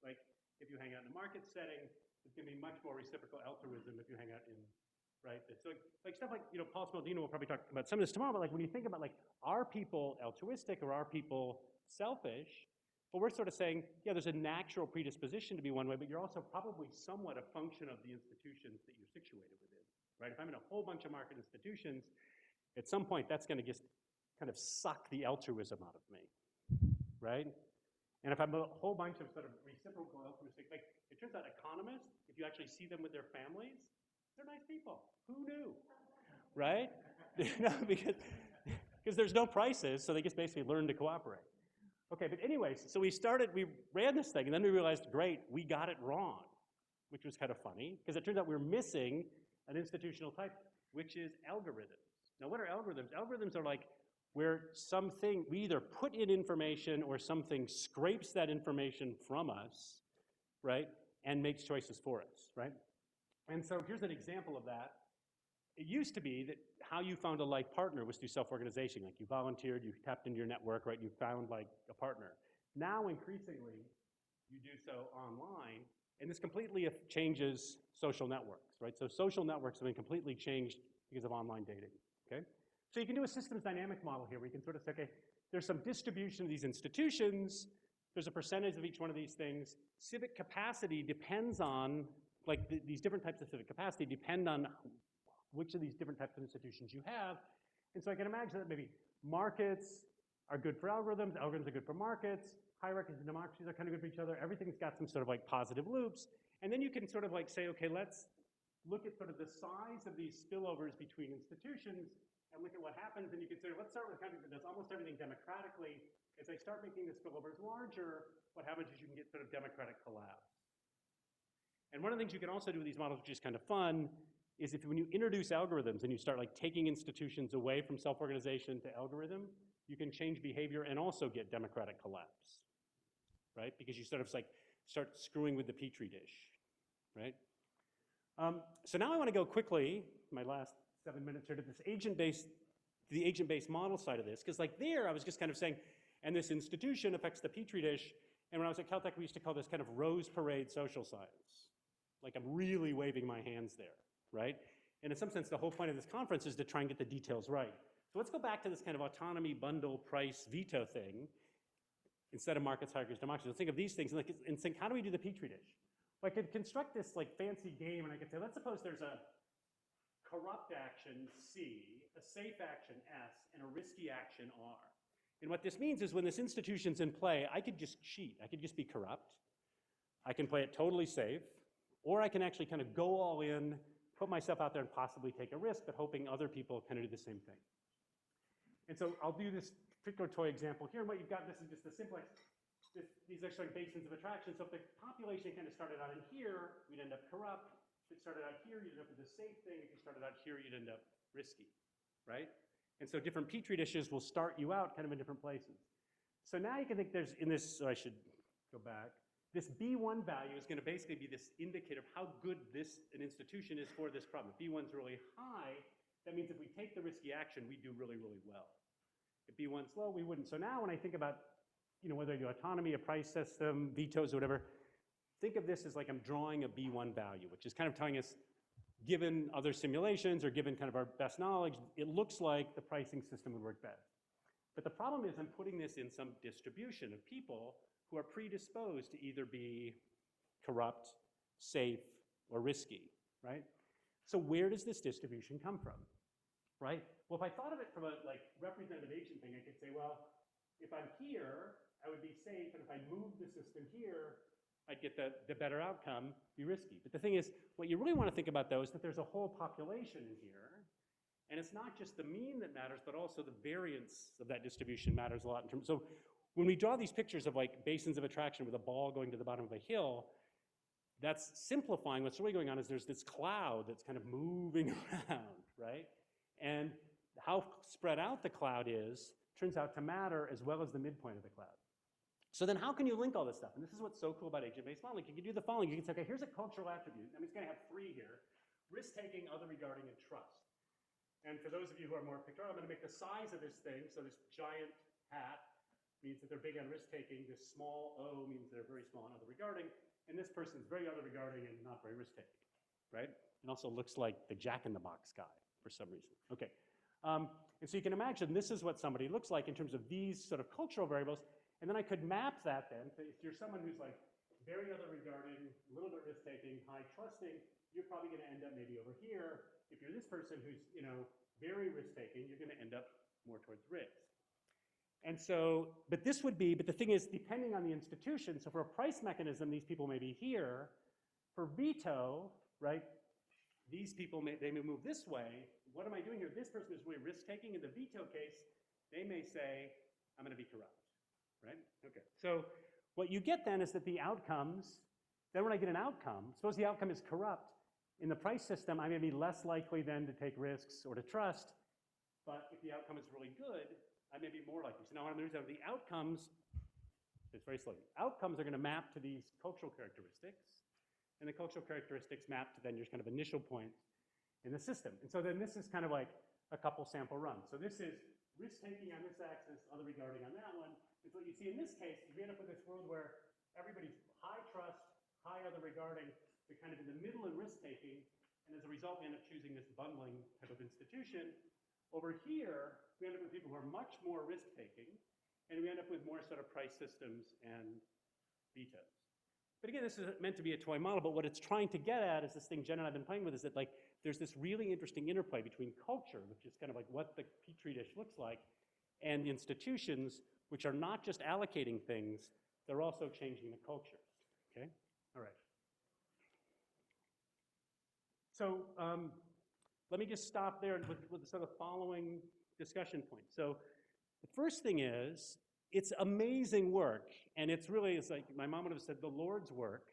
Speaker 1: like if you hang out in a market setting, it's gonna be much more reciprocal altruism if you hang out in, right? So like stuff like, Paul Smaldino will probably talk about some of this tomorrow, but like when you think about like, are people altruistic or are people selfish? Well, we're sort of saying, yeah, there's a natural predisposition to be one way, but you're also probably somewhat a function of the institutions that you're situated within, right? If I'm in a whole bunch of market institutions, at some point that's gonna just kind of suck the altruism out of me, right? And if I'm a whole bunch of sort of reciprocal altruistic, like it turns out economists, if you actually see them with their families, they're nice people. Who knew, right? because there's no prices, so they just basically learn to cooperate. Okay, but anyways, so we ran this thing, and then we realized, great, we got it wrong, which was kind of funny, because it turns out we're missing an institutional type, which is algorithms. Now, what are algorithms? Algorithms are like where we either put in information or something scrapes that information from us, right, and makes choices for us, right? And so here's an example of that. It used to be that how you found a life partner was through self-organization. Like you volunteered, you tapped into your network, right? You found like a partner. Now, increasingly, you do so online, and this completely changes social networks, right? So social networks have been completely changed because of online dating, okay? So you can do a systems dynamic model here where you can sort of say, okay, there's some distribution of these institutions, there's a percentage of each one of these things. Civic capacity depends on, like these different types of civic capacity depend on which of these different types of institutions you have. And so I can imagine that maybe markets are good for algorithms, algorithms are good for markets, hierarchies and democracies are kind of good for each other, everything's got some sort of like positive loops, and then you can sort of like say, okay, let's look at sort of the size of these spillovers between institutions and look at what happens, and you can say, let's start with a country that does almost everything democratically. As I start making the spillovers larger, what happens is you can get sort of democratic collapse. And one of the things you can also do with these models, which is kind of fun, is when you introduce algorithms and you start like taking institutions away from self-organization to algorithm, you can change behavior and also get democratic collapse, right? Because you sort of like start screwing with the petri dish, right? So now I want to go quickly, my last 7 minutes here to this agent-based, the agent-based model side of this, because like there, I was just kind of saying, and this institution affects the petri dish, and when I was at Caltech, we used to call this kind of Rose Parade social science. Like I'm really waving my hands there, right? And in some sense, the whole point of this conference is to try and get the details right. So let's go back to this kind of autonomy, bundle, price, veto thing, instead of markets, hierarchies, democracy. Let's think of these things and think, how do we do the petri dish? Well, I could construct this like fancy game, and I could say, let's suppose there's a corrupt action C, a safe action S, and a risky action R. And what this means is when this institution's in play, I could just cheat. I could just be corrupt. I can play it totally safe, or I can actually kind of go all in, put myself out there and possibly take a risk, but hoping other people kind of do the same thing. And so I'll do this particular toy example here, and what you've got, this is just the simplest. These are showing basins of attraction. So if the population kind of started out in here, we'd end up corrupt. If it started out here, you'd end up with the safe thing. If you started out here, you'd end up risky, right? And so different petri dishes will start you out kind of in different places. So now you can think there's, in this, so I should go back. This B1 value is going to basically be this indicator of how good an institution is for this problem. If B1's really high, that means if we take the risky action, we do really, really well. If B1's low, we wouldn't. So now when I think about, whether you do autonomy, a price system, vetoes, or whatever, think of this as like I'm drawing a B1 value, which is kind of telling us, given other simulations or given kind of our best knowledge, it looks like the pricing system would work best. But the problem is I'm putting this in some distribution of people who are predisposed to either be corrupt, safe, or risky, right? So where does this distribution come from, right? Well, if I thought of it from a representative agent thing, I could say, well, if I'm here, I would be safe, and if I move the system here, I'd get the better outcome, be risky. But the thing is, what you really want to think about, though, is that there's a whole population in here, and it's not just the mean that matters, but also the variance of that distribution matters a lot in terms. So when we draw these pictures of like basins of attraction with a ball going to the bottom of a hill, that's simplifying. What's really going on is there's this cloud that's kind of moving around, right? And how spread out the cloud is turns out to matter as well as the midpoint of the cloud. So then how can you link all this stuff? And this is what's so cool about agent-based modeling. You can do the following. You can say, okay, here's a cultural attribute. I'm just going to have 3 here. Risk-taking, other regarding, and trust. And for those of you who are more pictorial, I'm going to make the size of this thing. So this giant hat means that they're big on risk-taking. This small O means they're very small on other regarding. And this person's very other regarding and not very risk-taking, right? It also looks like the jack-in-the-box guy for some reason. Okay. And so you can imagine this is what somebody looks like in terms of these sort of cultural variables. And then I could map that then to, if you're someone who's like very other regarding, a little bit risk-taking, high trusting, you're probably going to end up maybe over here. If you're this person who's, very risk-taking, you're going to end up more towards risk. And so, but the thing is, depending on the institution, so for a price mechanism, these people may be here. For veto, right, these people they may move this way. What am I doing here? This person is really risk-taking. In the veto case, they may say, I'm going to be corrupt. Right? Okay. So what you get then is that the outcomes, then when I get an outcome, suppose the outcome is corrupt, in the price system, I'm going to be less likely then to take risks or to trust, but if the outcome is really good, I may be more likely. So now what I'm going to do is the outcomes, it's very slowly, outcomes are going to map to these cultural characteristics, and the cultural characteristics map to then your kind of initial points in the system. And so then this is kind of like a couple sample runs. So this is risk-taking on this axis, other regarding on that one. And so what you see in this case, you end up with this world where everybody's high trust, high other regarding, they're kind of in the middle in risk-taking, and as a result, we end up choosing this bundling type of institution. Over here, we end up with people who are much more risk-taking, and we end up with more sort of price systems and vetoes. But again, this is meant to be a toy model, but what it's trying to get at is this thing Jen and I have been playing with is that there's this really interesting interplay between culture, which is kind of like what the petri dish looks like, and institutions, which are not just allocating things, they're also changing the culture, okay? All right. So let me just stop there with the sort of following discussion points. So the first thing is, it's amazing work, and it's like my mom would have said, the Lord's work,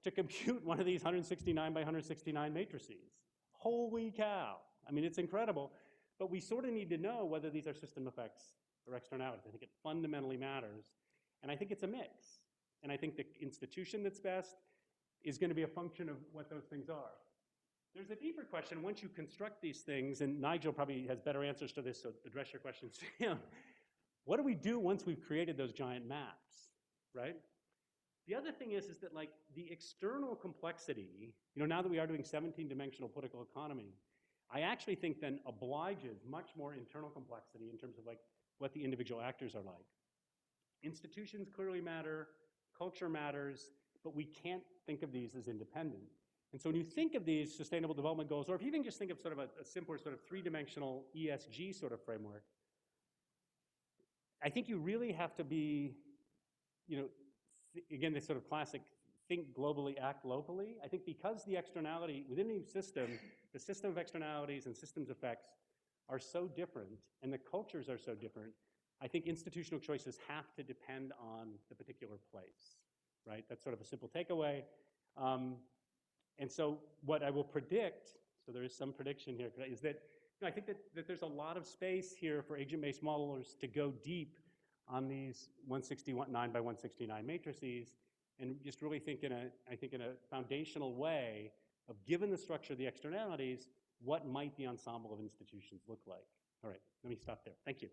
Speaker 1: to compute one of these 169 by 169 matrices. Holy cow. I mean, it's incredible. But we sort of need to know whether these are system effects or externalities. I think it fundamentally matters. And I think it's a mix. And I think the institution that's best is going to be a function of what those things are. there's a deeper question. Once you construct these things, and Nigel probably has better answers to this, so address your questions to him. What do we do once we've created those giant maps, right? The other thing is that like the external complexity, now that we are doing 17-dimensional political economy, I actually think then obliges much more internal complexity in terms of like what the individual actors are like. Institutions clearly matter, culture matters, but we can't think of these as independent. And so when you think of these sustainable development goals, or if you even just think of sort of a simpler sort of 3-dimensional ESG sort of framework, I think you really have to be, again, this sort of classic think globally, act locally. I think because the externality within the system of externalities and systems effects are so different and the cultures are so different, I think institutional choices have to depend on the particular place, right? That's sort of a simple takeaway. And so what I will predict, so there is some prediction here, is that I think that there's a lot of space here for agent-based modelers to go deep on these 169 by 169 matrices and just really think in a foundational way of, given the structure of the externalities, what might the ensemble of institutions look like? All right, let me stop there. Thank you.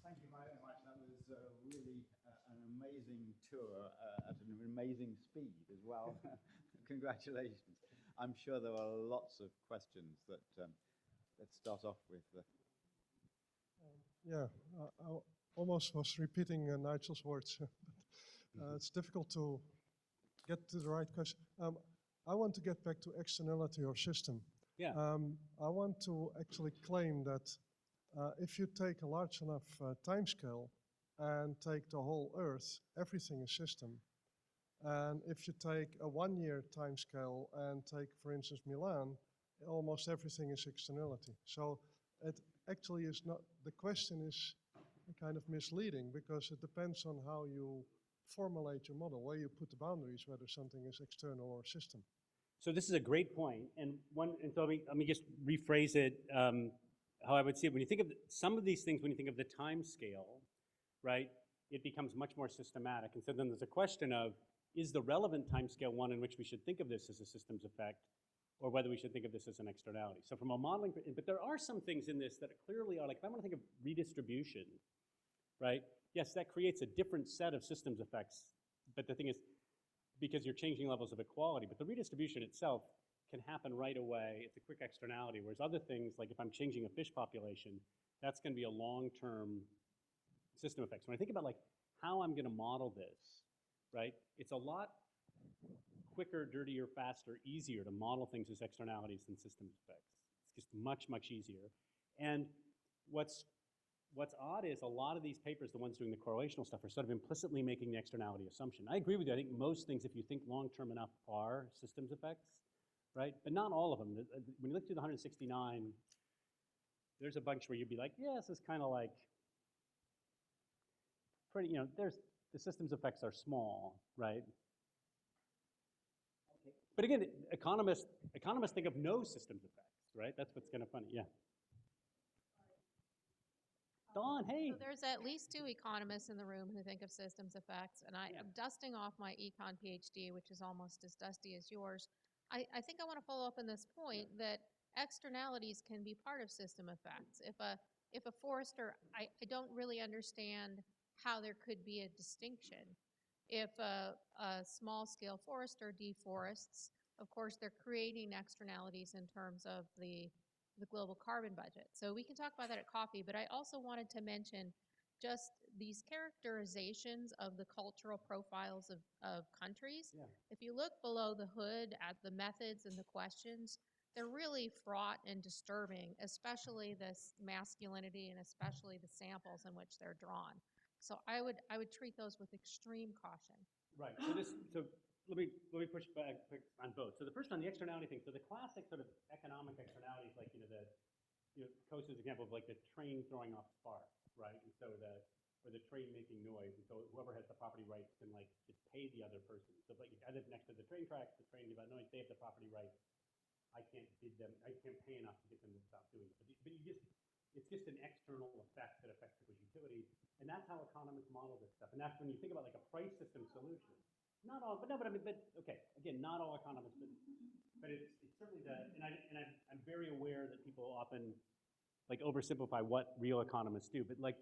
Speaker 2: Thank you very much. That was really an amazing tour at an amazing speed as well. Congratulations. I'm sure there are lots of questions that let's start off with.
Speaker 3: Yeah, I almost was repeating Nigel's words. It's difficult to get to the right question. I want to get back to externality or system.
Speaker 1: Yeah.
Speaker 3: I want to actually claim that if you take a large enough time scale and take the whole Earth, everything is system. And if you take a 1-year time scale and take, for instance, Milan, almost everything is externality. So it actually is not, the question is kind of misleading because it depends on how you formulate your model, where you put the boundaries, whether something is external or system.
Speaker 1: So this is a great point. And so let me just rephrase it how I would see it. When you think of some of these things, when you think of the time scale, right, it becomes much more systematic. And so then there's a question of, is the relevant time scale one in which we should think of this as a systems effect, or whether we should think of this as an externality? So from a modeling, but there are some things in this that clearly are like, if I want to think of redistribution, right? Yes, that creates a different set of systems effects. But the thing is, because you're changing levels of equality, but the redistribution itself can happen right away. It's a quick externality. Whereas other things, like if I'm changing a fish population, that's going to be a long-term system effect. So when I think about like how I'm going to model this, right? It's a lot quicker, dirtier, faster, easier to model things as externalities than systems effects. It's just much, much easier. And what's odd is a lot of these papers, the ones doing the correlational stuff, are sort of implicitly making the externality assumption. I agree with you. I think most things, if you think long-term enough, are systems effects, right? But not all of them. When you look through the 169, there's a bunch where you'd be like, yeah, this is kind of like pretty, the systems effects are small, right? Okay. But again, economists think of no systems effects, right? That's what's kind of funny, yeah. Dawn, hey.
Speaker 4: So there's at least 2 economists in the room who think of systems effects, and I'm dusting off my econ PhD, which is almost as dusty as yours. I think I want to follow up on this point that externalities can be part of system effects. If a forester, I don't really understand how there could be a distinction. If a small-scale forester deforests, of course, they're creating externalities in terms of the global carbon budget. So we can talk about that at coffee, but I also wanted to mention just these characterizations of the cultural profiles of countries. Yeah. If you look below the hood at the methods and the questions, they're really fraught and disturbing, especially this masculinity and especially the samples in which they're drawn. So I would treat those with extreme caution.
Speaker 1: Right. So let me push back on both. So the first on the externality thing. So the classic sort of economic externalities, like Costa's example of like the train throwing off sparks, right? And so or the train making noise, and so whoever has the property rights can like just pay the other person. So like if I live next to the train tracks, the train give out noise, they have the property rights. I can't bid them. I can't pay enough to get them to stop doing it. But It's just an external effect that affects people's utility. And that's how economists model this stuff. And that's when you think about like a price system solution. Not all, but no, but I mean, but okay, again, not all economists, but it's certainly the, and I'm very aware that people often like oversimplify what real economists do, but like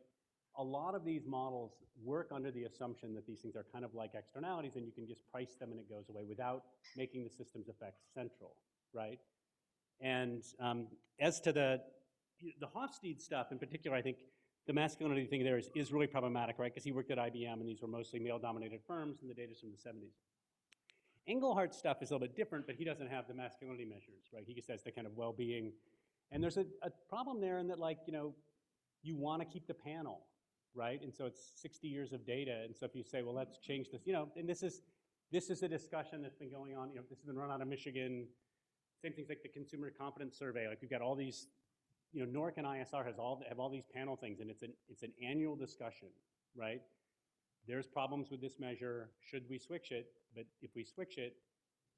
Speaker 1: a lot of these models work under the assumption that these things are kind of like externalities and you can just price them and it goes away without making the system's effects central, right? And as to the Hofstede stuff in particular, I think the masculinity thing there is really problematic, right? Because he worked at IBM and these were mostly male-dominated firms and the data's from the 70s. Englehart's stuff is a little bit different, but he doesn't have the masculinity measures, right? He just has the kind of well-being. And there's a problem there in that, like, you know, you want to keep the panel, right? And so it's 60 years of data. And so if you say, well, let's change this, you know, and this is a discussion that's been going on, you know, this has been run out of Michigan. Same things like the Consumer Confidence Survey. Like we've got all these, you know, NORC and ISR have all these panel things, and it's an annual discussion, right? There's problems with this measure. Should we switch it? But if we switch it,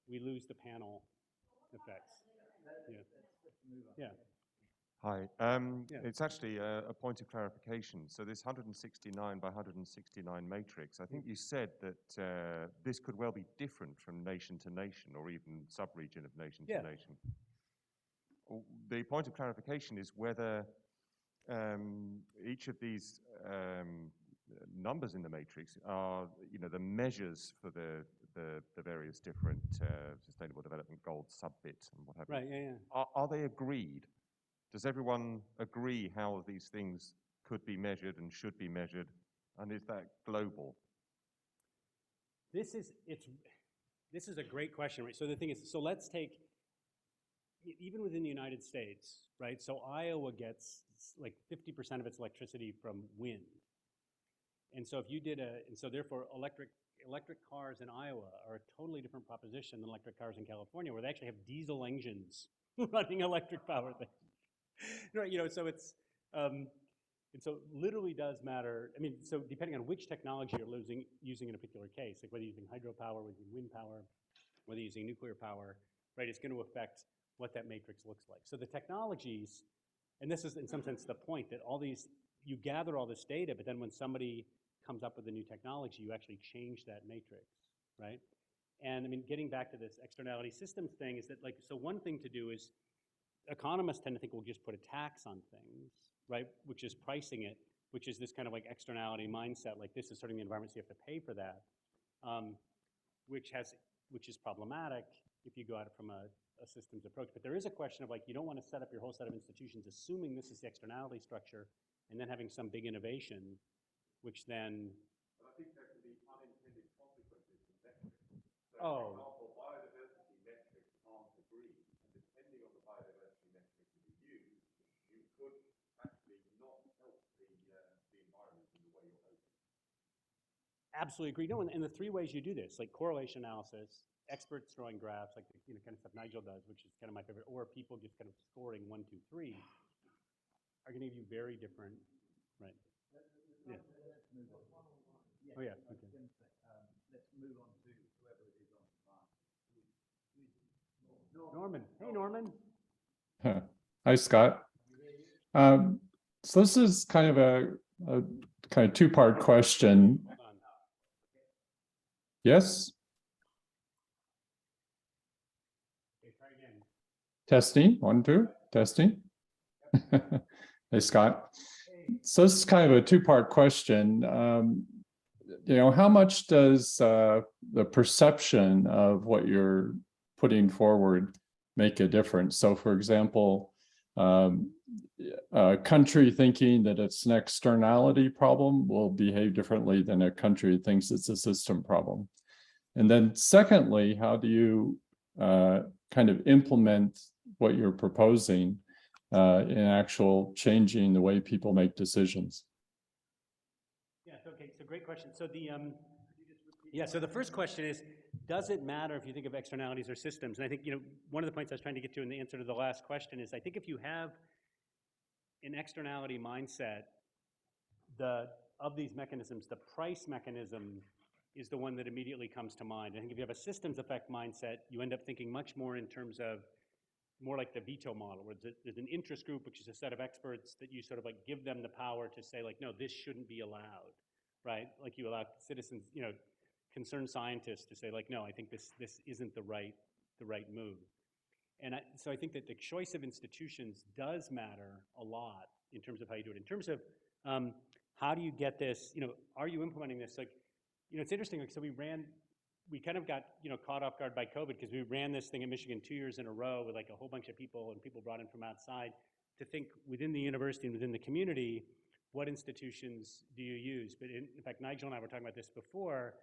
Speaker 1: we lose the panel effects. Yeah. Yeah.
Speaker 5: Hi.
Speaker 1: Yeah.
Speaker 5: It's actually a point of clarification. So this 169 by 169 matrix, I think you said that this could well be different from nation to nation or even sub-region of nation
Speaker 1: Yeah.
Speaker 5: to nation. The point of clarification is whether each of these numbers in the matrix are, you know, the measures for the various different sustainable development goals, sub-bits and what have you.
Speaker 1: Right, yeah, yeah.
Speaker 5: Are they agreed? Does everyone agree how these things could be measured and should be measured? And is that global?
Speaker 1: This is a great question, right? So the thing is, so let's take, even within the United States, right? So Iowa gets like 50% of its electricity from wind. And so if you did and so therefore electric cars in Iowa are a totally different proposition than electric cars in California, where they actually have diesel engines running electric power things. Right, you know, so it's, and so literally does matter. I mean, so depending on which technology you're using in a particular case, like whether you're using hydropower, whether you're using wind power, whether you're using nuclear power, right, it's going to affect what that matrix looks like. So the technologies, and this is in some sense the point, that all these, you gather all this data, but then when somebody comes up with a new technology, you actually change that matrix, right? And I mean, getting back to this externality systems thing is that, like, so one thing to do is, economists tend to think we'll just put a tax on things, right? Which is pricing it, which is this kind of like externality mindset, like this is hurting the environment, so you have to pay for that, which is problematic if you go at it from a systems approach. But there is a question of like, you don't want to set up your whole set of institutions assuming this is the externality structure and then having some big innovation, which then.
Speaker 5: But I think there can be unintended consequences from metrics. So,
Speaker 1: oh.
Speaker 5: For example, biodiversity metrics aren't agreed, and depending on the biodiversity metric that you use, you could actually not help the environment in the way you're hoping.
Speaker 1: Absolutely agree. No, and the three ways you do this, like correlation analysis, experts drawing graphs, like the kind of stuff Nigel does, which is kind of my favorite, or people just kind of scoring 1, 2, 3, are going to give you very different, right? Yeah.
Speaker 2: Let's move on.
Speaker 1: Oh yeah. Okay.
Speaker 2: Let's move on to whoever it is on the line.
Speaker 1: Norman. Hey, Norman.
Speaker 6: Hi, Scott. So this is kind of a kind of two-part question.
Speaker 1: Hold on.
Speaker 6: Yes?
Speaker 1: Okay, try again.
Speaker 6: Testing, 1, 2, testing. Hey, Scott. So this is kind of a two-part question. You know, how much does the perception of what you're putting forward make a difference? So, for example, a country thinking that it's an externality problem will behave differently than a country that thinks it's a system problem. And then secondly, how do you kind of implement what you're proposing in actual changing the way people make decisions?
Speaker 1: Yeah, okay, so great question. So so the first question is, does it matter if you think of externalities or systems? And I think, you know, one of the points I was trying to get to in the answer to the last question is, I think if you have an externality mindset, of these mechanisms, the price mechanism is the one that immediately comes to mind. I think if you have a systems effect mindset, you end up thinking much more in terms of more like the veto model, where there's an interest group, which is a set of experts that you sort of like give them the power to say like, no, this shouldn't be allowed, right? Like you allow citizens, concerned scientists to say like, no, I think this isn't the right move. And so I think that the choice of institutions does matter a lot in terms of how you do it. In terms of how do you get this, are you implementing this? Like, it's interesting, like, so we kind of got, caught off guard by COVID because we ran this thing in Michigan 2 years in a row with like a whole bunch of people and people brought in from outside to think within the university and within the community, what institutions do you use? But in fact, Nigel and I were talking about this before.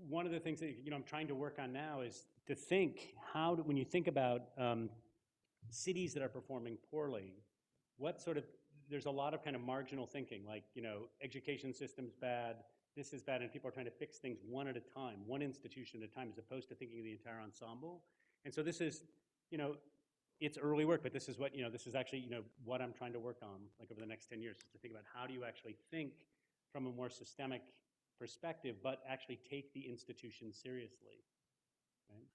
Speaker 1: One of the things that I'm trying to work on now is to think when you think about cities that are performing poorly, there's a lot of kind of marginal thinking, like education system's bad, this is bad, and people are trying to fix things one at a time, one institution at a time, as opposed to thinking of the entire ensemble. And so this is, it's early work, but this is what this is actually what I'm trying to work on, like over the next 10 years, is to think about how do you actually think from a more systemic perspective, but actually take the institution seriously. Right?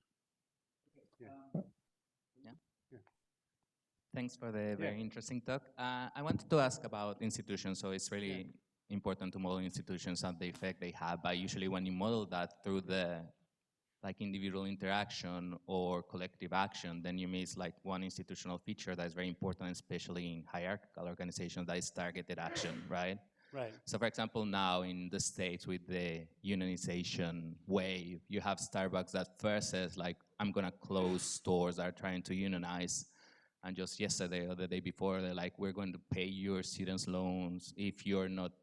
Speaker 1: Yeah.
Speaker 7: Thanks for the very interesting talk. I wanted to ask about institutions. So it's really important to model institutions and the effect they have. But usually when you model that through the individual interaction or collective action, then you miss like one institutional feature that is very important, especially in hierarchical organizations, that is targeted action, right?
Speaker 1: Right.
Speaker 7: So for example, now in the States with the unionization wave, you have Starbucks that first says like, I'm gonna close stores that are trying to unionize. And just yesterday or the day before, they're like, we're going to pay your students' loans if you're not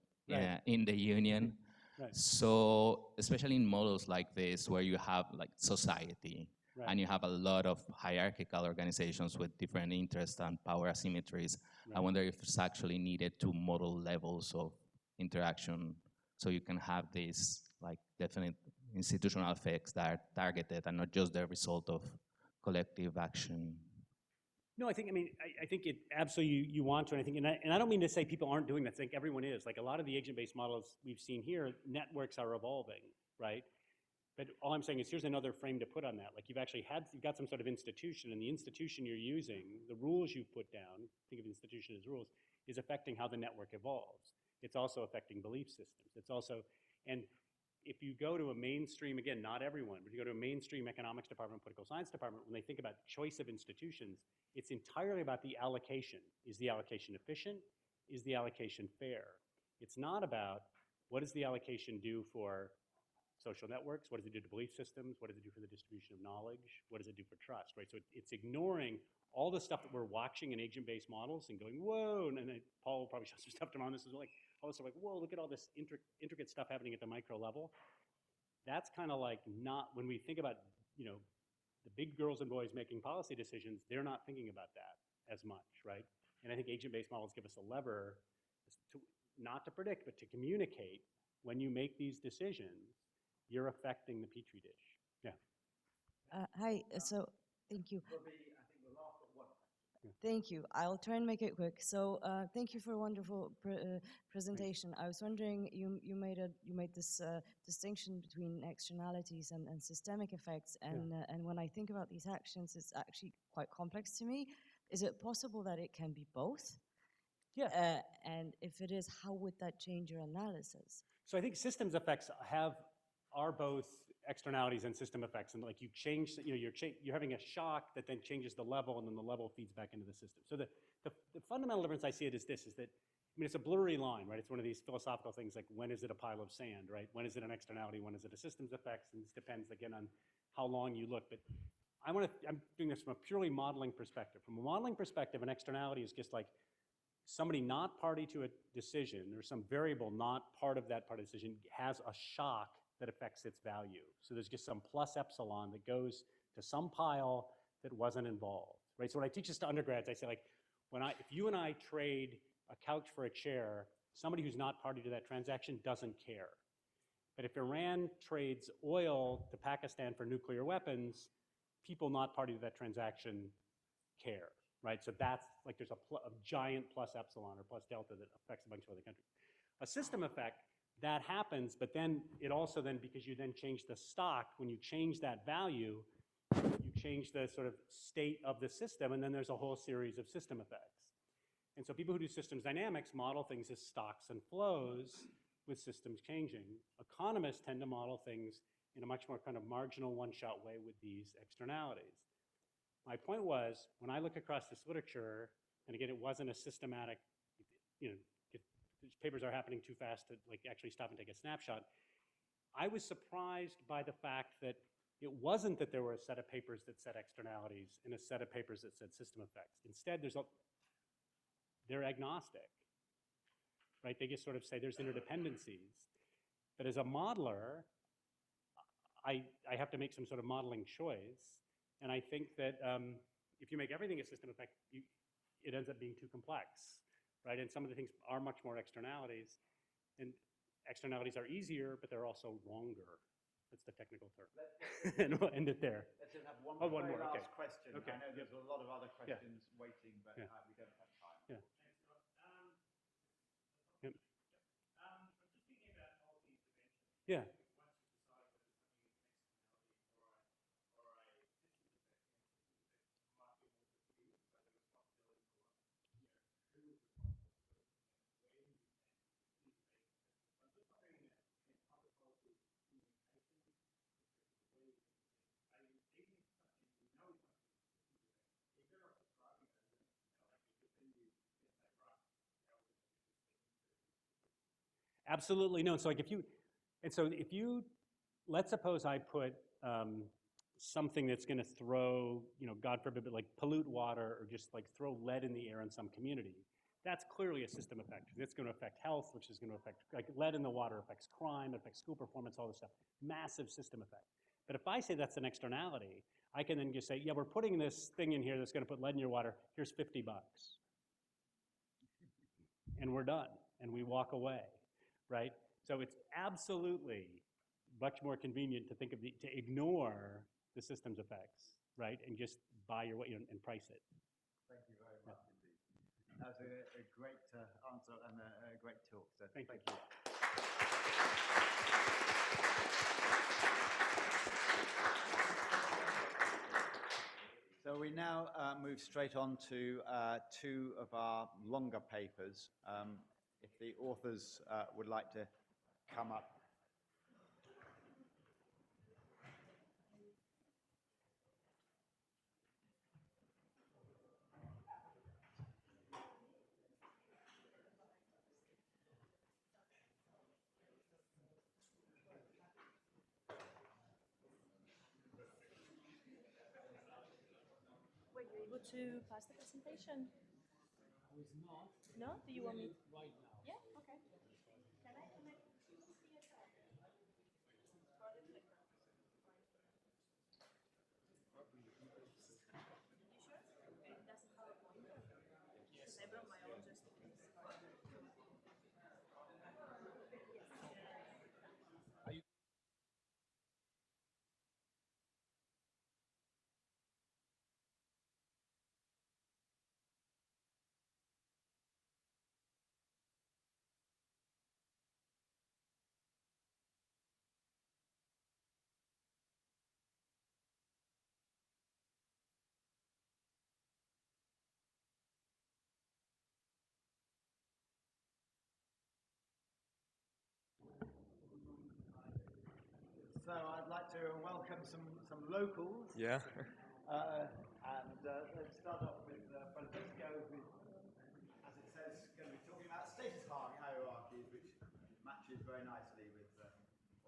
Speaker 7: in the union.
Speaker 1: Right.
Speaker 7: So especially in models like this, where you have like society, and you have a lot of hierarchical organizations with different interests and power asymmetries, I wonder if it's actually needed to model levels of interaction so you can have these like definite institutional effects that are targeted and not just the result of collective action.
Speaker 1: No, I think it absolutely you want to, and I think, and I don't mean to say people aren't doing that. I think everyone is. Like a lot of the agent-based models we've seen here, networks are evolving, right? But all I'm saying is here's another frame to put on that. Like you've got some sort of institution, and the institution you're using, the rules you've put down, think of institution as rules, is affecting how the network evolves. It's also affecting belief systems. It's also, and if you go to a mainstream, again, not everyone, but you go to a mainstream economics department, political science department, when they think about choice of institutions, it's entirely about the allocation. Is the allocation efficient? Is the allocation fair? It's not about what does the allocation do for social networks? What does it do to belief systems? What does it do for the distribution of knowledge? What does it do for trust, right? So it's ignoring all the stuff that we're watching in agent-based models and going, whoa, and then Paul will probably show some stuff tomorrow on this, is like, all this stuff like, whoa, look at all this intricate stuff happening at the micro level. That's kind of like not, when we think about, the big girls and boys making policy decisions, they're not thinking about that as much, right? And I think agent-based models give us a lever to, not to predict, but to communicate when you make these decisions, you're affecting the petri dish. Yeah.
Speaker 8: Hi, so thank you. Thank you. I'll try and make it quick. So thank you for a wonderful presentation. I was wondering, you made this distinction between externalities and systemic effects, and when I think about these actions, it's actually quite complex to me. Is it possible that it can be both?
Speaker 1: Yeah.
Speaker 8: And if it is, how would that change your analysis?
Speaker 1: So I think systems effects are both externalities and system effects, and like you change, you're having a shock that then changes the level, and then the level feeds back into the system. So the fundamental difference I see it is this: is that it's a blurry line, right? It's one of these philosophical things like when is it a pile of sand, right? When is it an externality? When is it a systems effects? And this depends again on how long you look. But I'm doing this from a purely modeling perspective. From a modeling perspective, an externality is just like somebody not party to a decision, or some variable not part of that part of the decision has a shock that affects its value. So there's just some plus epsilon that goes to some pile that wasn't involved, right? So when I teach this to undergrads, I say like, if you and I trade a couch for a chair, somebody who's not party to that transaction doesn't care. But if Iran trades oil to Pakistan for nuclear weapons, people not party to that transaction care, right? So that's like there's a giant plus epsilon or plus delta that affects a bunch of other countries. A system effect, that happens, but then it also then, because you then change the stock, when you change that value, you change the sort of state of the system, and then there's a whole series of system effects. And so people who do systems dynamics model things as stocks and flows with systems changing. Economists tend to model things in a much more kind of marginal one-shot way with these externalities. My point was, when I look across this literature, and again, it wasn't a systematic, you know, if papers are happening too fast to like actually stop and take a snapshot, I was surprised by the fact that it wasn't that there were a set of papers that said externalities and a set of papers that said system effects. Instead, they're agnostic, right? They just sort of say there's interdependencies. But as a modeler, I have to make some sort of modeling choice. And I think that if you make everything a system effect, it ends up being too complex, right? And some of the things are much more externalities. And externalities are easier, but they're also longer. That's the technical term. And we'll end it there.
Speaker 2: Let's just have one,
Speaker 1: one more.
Speaker 2: last
Speaker 1: Okay.
Speaker 2: question.
Speaker 1: Okay.
Speaker 2: I know there's a lot of other questions waiting, but
Speaker 1: Yeah.
Speaker 2: we don't have time.
Speaker 1: Yeah. Yeah. Absolutely no. So like if you, let's suppose I put something that's going to throw, you know, God forbid, but like pollute water or just like throw lead in the air in some community. That's clearly a system effect. It's going to affect health, which is going to affect, like lead in the water affects crime, it affects school performance, all this stuff. Massive system effect. But if I say that's an externality, I can then just say, yeah, we're putting this thing in here that's going to put lead in your water. Here's $50. And we're done. And we walk away, right? So it's absolutely much more convenient to think of to ignore the systems effects, right? And just buy your way and price it.
Speaker 2: Thank you very much indeed. That was a great answer and a great talk. So
Speaker 1: Thank you.
Speaker 2: So we now move straight on to two of our longer papers. If the authors would like to come up.
Speaker 9: Were you able to pass the presentation?
Speaker 10: I was not.
Speaker 9: No? Do you want me?
Speaker 10: Right now.
Speaker 9: Yeah, okay. Can I connect to the CSR? You sure? It doesn't have a pointer? Because I brought my own just in case.
Speaker 2: So I'd like to welcome some locals.
Speaker 5: Yeah.
Speaker 2: Let's start off with Francisco, who, as it says, going to be talking about status hierarchies, which matches very nicely.